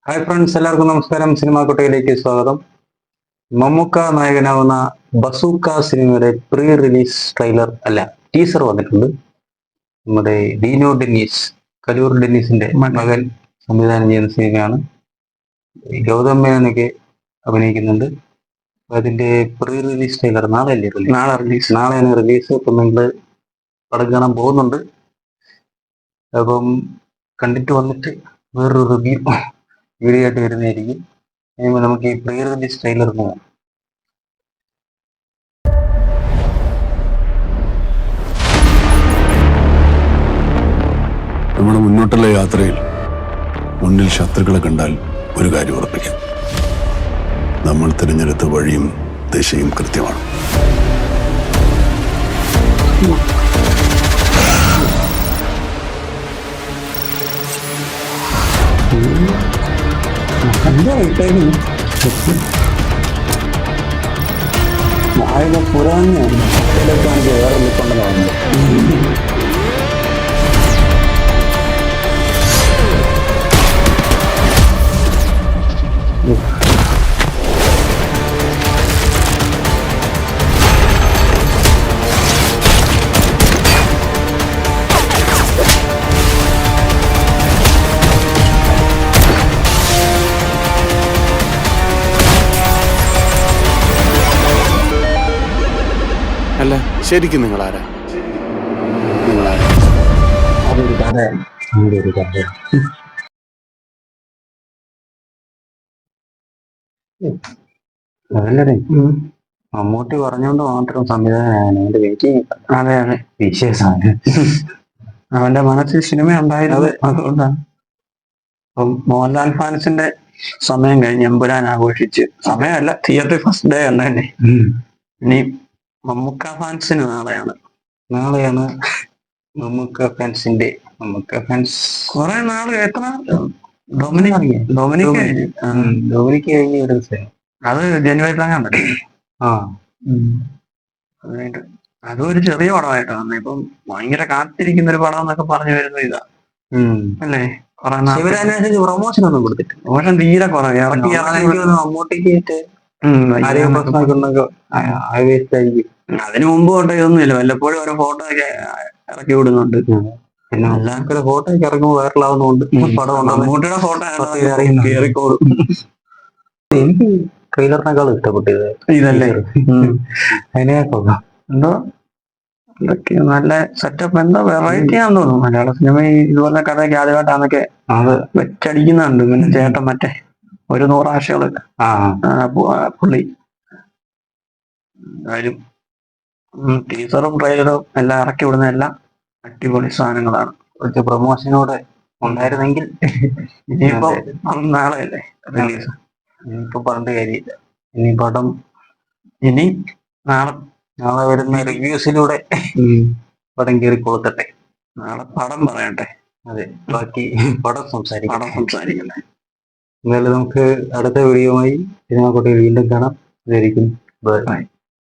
Hi friends, എല്ലാവർക്കും നമസ്കാരം. Cinema കൊട്ടയിലേക്ക് സ്വാഗതം. മമ്മൂക്ക നായകനാവുന്ന ബസൂക്ക സിനിമയുടെ പ്രീ റിലീസ് ട്രെയിലർ അല്ല ടീസർ വന്നിട്ടുണ്ട്. നമ്മുടെ ഡീനോ ഡെന്നീസ്, കലൂർ ഡെന്നീസിന്റെ മകൻ സംവിധാനം ചെയ്യുന്ന സിനിമയാണ്. ഗൗതം മേനോനൊക്കെ അഭിനയിക്കുന്നുണ്ട്. അതിന്റെ പ്രീ റിലീസ് ട്രെയിലർ നാളെയാണ് റിലീസ്. അപ്പം നിങ്ങൾ പടം കാണാൻ പോകുന്നുണ്ട്. അപ്പം കണ്ടിട്ട് വന്നിട്ട് വേറൊരു റിവ്യൂ വീഡിയോ ആയിട്ട് വരുന്നതായിരിക്കും. നമുക്ക് ഈ പ്രീ റിലീസ് ട്രെയിലർ നോക്കാം. നമ്മുടെ മുന്നോട്ടുള്ള യാത്രയിൽ മുന്നിൽ ശത്രുക്കളെ കണ്ടാൽ ഒരു കാര്യം ഉറപ്പിക്കാം: നമ്മൾ തിരഞ്ഞെടുത്ത വഴിയും ദിശയും കൃത്യമാണ്. പുരാണ വേറെ നിൽക്കൊണ്ടതാണ്. അല്ല, ശരിക്കും നിങ്ങളാരാ? അതൊരു കഥയാണ്. ഒരു കഥയാണ്. അതല്ലേ മമ്മൂട്ടി പറഞ്ഞുകൊണ്ട് മാത്രം സംവിധാനമാണ് അവന്റെ വെയിറ്റിംഗ്. അതെ വിശേഷമാണ്. അവന്റെ മനസ്സിൽ സിനിമ ഉണ്ടായിരുന്നത് അതുകൊണ്ടാണ്. അപ്പം മോഹൻലാൽ ഫാൻസിന്റെ സമയം കഴിഞ്ഞ് എമ്പുരാൻ ആഘോഷിച്ച്, സമയമല്ല, തിയേറ്ററിൽ ഫസ്റ്റ് ഡേ ഉണ്ടല്ലേ. ഇനി മമ്മൂക്ക ഫാൻസിന് നാളെയാണ് മമ്മൂക്ക ഫാൻസിന്റെ. മമ്മൂക്ക ഫാൻസ് കുറെ നാള് എത്ര ഡൊമിനിക് കഴിഞ്ഞ ഒരു ദിവസം അത് ജനുവരി താങ്ങാൻ അതും ഒരു ചെറിയ പടമായിട്ട് വന്നെ. ഇപ്പം ഭയങ്കര കാത്തിരിക്കുന്ന ഒരു പടം എന്നൊക്കെ പറഞ്ഞു വരുന്നത് ഇതാ അല്ലേ. പ്രൊമോഷൻ ഒന്നും കൊടുത്തിട്ട് പ്രൊമോഷൻ തീരെ കുറവ്. മമ്മൂട്ടിക്ക് അതിനു മുമ്പ് തൊട്ടേ ഇതൊന്നുമില്ല. വല്ലപ്പോഴും ഓരോ ഫോട്ടോ ഒക്കെ ഇറക്കി വിടുന്നുണ്ട്. പിന്നെ എല്ലാവർക്കും ഫോട്ടോ ഒക്കെ ഇറങ്ങുമ്പോൾ വൈറലാവുന്നുണ്ട്. മമ്മൂട്ടിയുടെ ഫോട്ടോ കേറിക്കോളും. എനിക്ക് ട്രെയിലറിനേക്കാളും ഇഷ്ടപ്പെട്ടത് ഇതല്ലേ. എന്തോ ഇതൊക്കെ നല്ല സെറ്റപ്പ്, എന്തോ വെറൈറ്റി ആണെന്ന് തോന്നുന്നു. മലയാള സിനിമ ഇതുപോലെ കഥയൊക്കെ ആദ്യമായിട്ടാന്നൊക്കെ അത് വെച്ചടിക്കുന്നുണ്ട്. പിന്നെ ചേട്ടൻ മറ്റേ ഒരു 100 ആശകളൊക്കെ പുള്ളി. എന്തായാലും ടീസറും ട്രെയിലറും എല്ലാം ഇറക്കി വിടുന്ന എല്ലാം അടിപൊളി സാധനങ്ങളാണ്. കുറച്ച് പ്രൊമോഷനോടെ ഉണ്ടായിരുന്നെങ്കിൽ. ഇനിയിപ്പോ നാളെ അല്ലേ റിലീസ്. ഇനിയിപ്പോ പറഞ്ഞിട്ട് കാര്യമില്ല. ഇനി നാളെ വരുന്ന റിവ്യൂസിലൂടെ പടം കയറി കൊടുക്കട്ടെ. നാളെ പടം പറയട്ടെ. അതെ, ബാക്കി പടം സംസാരിക്കണ്ടേ. എന്നാലും നമുക്ക് അടുത്ത വീഡിയോയുമായി സിനിമാ കൊട്ടയിൽ വീണ്ടും കാണാം. ഇതായിരിക്കും. ബൈ.